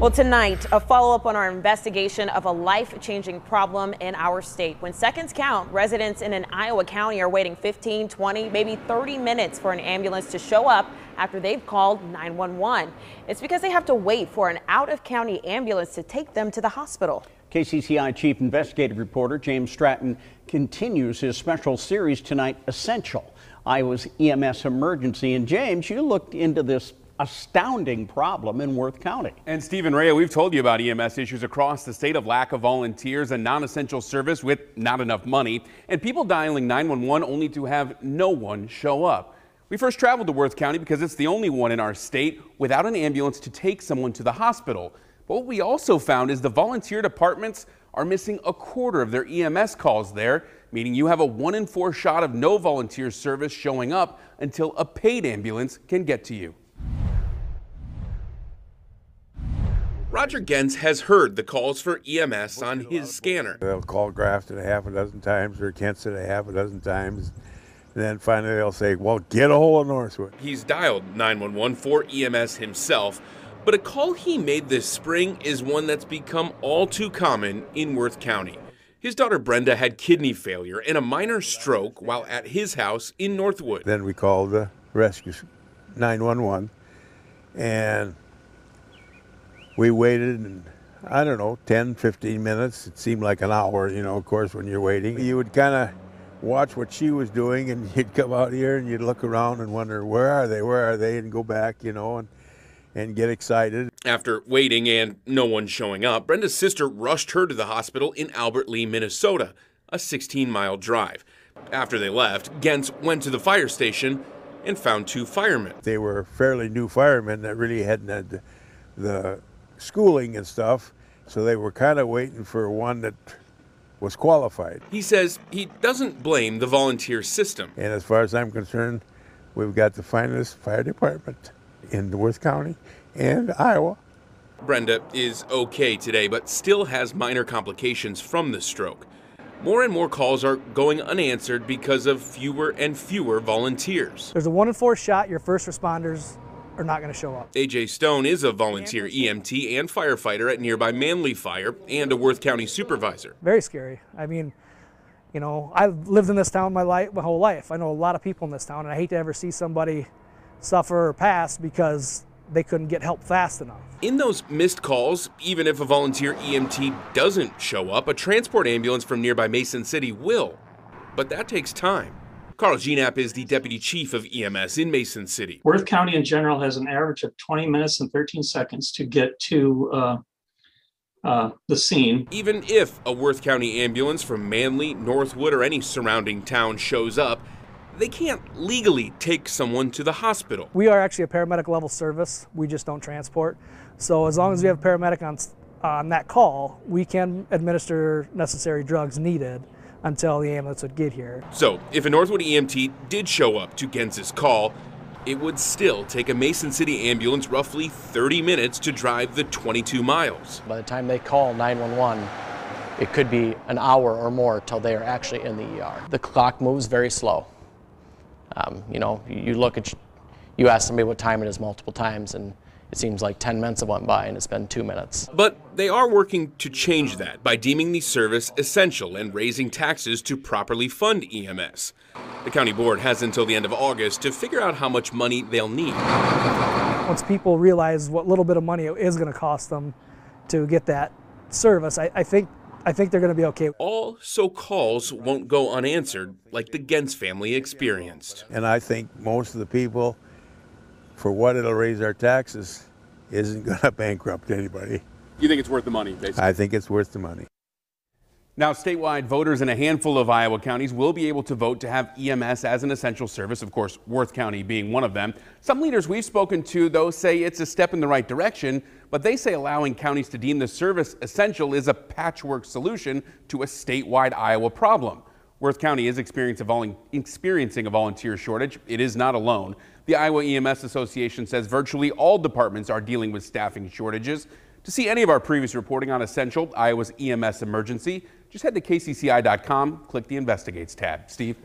Well, tonight, a follow-up on our investigation of a life-changing problem in our state. When seconds count, residents in an Iowa county are waiting 15, 20, maybe 30 minutes for an ambulance to show up after they've called 911. It's because they have to wait for an out-of-county ambulance to take them to the hospital. KCCI Chief Investigative Reporter James Stratton continues his special series tonight, Essential, Iowa's EMS emergency. And James, you looked into this astounding problem in Worth County. And Stephen Ray, we've told you about EMS issues across the state of lack of volunteers and non-essential service with not enough money, and people dialing 911 only to have no one show up. We first traveled to Worth County because it's the only one in our state without an ambulance to take someone to the hospital. But what we also found is the volunteer departments are missing a quarter of their EMS calls there, meaning you have a 1 in 4 shot of no volunteer service showing up until a paid ambulance can get to you. Roger Gens has heard the calls for EMS on his scanner. They'll call Grafton a half a dozen times or Kensett a half a dozen times. And then finally they'll say, well, get a hold of Northwood. He's dialed 911 for EMS himself, but a call he made this spring is one that's become all too common in Worth County. His daughter Brenda had kidney failure and a minor stroke while at his house in Northwood. Then we called the rescue 911 and we waited, and I don't know, 10, 15 minutes. It seemed like an hour, you know, of course, when you're waiting. You would kind of watch what she was doing, and you'd come out here and you'd look around and wonder, where are they, and go back, you know, and get excited. After waiting and no one showing up, Brenda's sister rushed her to the hospital in Albert Lea, Minnesota, a 16-mile drive. After they left, Gens went to the fire station and found 2 firemen. They were fairly new firemen that really hadn't had the schooling and stuff, so they were kind of waiting for one that was qualified. He says he doesn't blame the volunteer system. And as far as I'm concerned, we've got the finest fire department in Worth County and Iowa. Brenda is okay today, but still has minor complications from the stroke. More and more calls are going unanswered because of fewer and fewer volunteers. There's a 1 in 4 shot your first responders are not going to show up. AJ Stone is a volunteer EMT and firefighter at nearby Manly Fire and a Worth County supervisor. Very scary. I mean, you know, I've lived in this town my whole life. I know a lot of people in this town, and I hate to ever see somebody suffer or pass because they couldn't get help fast enough. In those missed calls, even if a volunteer EMT doesn't show up, a transport ambulance from nearby Mason City will. But that takes time. Carl Genap is the deputy chief of EMS in Mason City. Worth County in general has an average of 20 minutes and 13 seconds to get to the scene. Even if a Worth County ambulance from Manly, Northwood, or any surrounding town shows up, they can't legally take someone to the hospital. We are actually a paramedic level service. We just don't transport. So as long as we have a paramedic on that call, we can administer necessary drugs needed until the ambulance would get here. So if a Northwood EMT did show up to Gens's call, it would still take a Mason City ambulance roughly 30 minutes to drive the 22 miles. By the time they call 911, it could be an hour or more till they are actually in the ER. The clock moves very slow. You know, you ask somebody what time it is multiple times, and it seems like 10 minutes have went by and it's been 2 minutes. But they are working to change that by deeming the service essential and raising taxes to properly fund EMS. The county board has until the end of August to figure out how much money they'll need. Once people realize what little bit of money it is going to cost them to get that service, I think they're going to be okay. All so calls won't go unanswered like the Gens family experienced. And I think most of the people, for what it'll raise our taxes, isn't going to bankrupt anybody. You think it's worth the money, basically? I think it's worth the money. Now, statewide, voters in a handful of Iowa counties will be able to vote to have EMS as an essential service, of course, Worth County being one of them. Some leaders we've spoken to, though, say it's a step in the right direction, but they say allowing counties to deem the service essential is a patchwork solution to a statewide Iowa problem. Worth County is experiencing a volunteer shortage. It is not alone. The Iowa EMS Association says virtually all departments are dealing with staffing shortages. To see any of our previous reporting on Essential, Iowa's EMS emergency, just head to kcci.com, click the Investigates tab. Steve?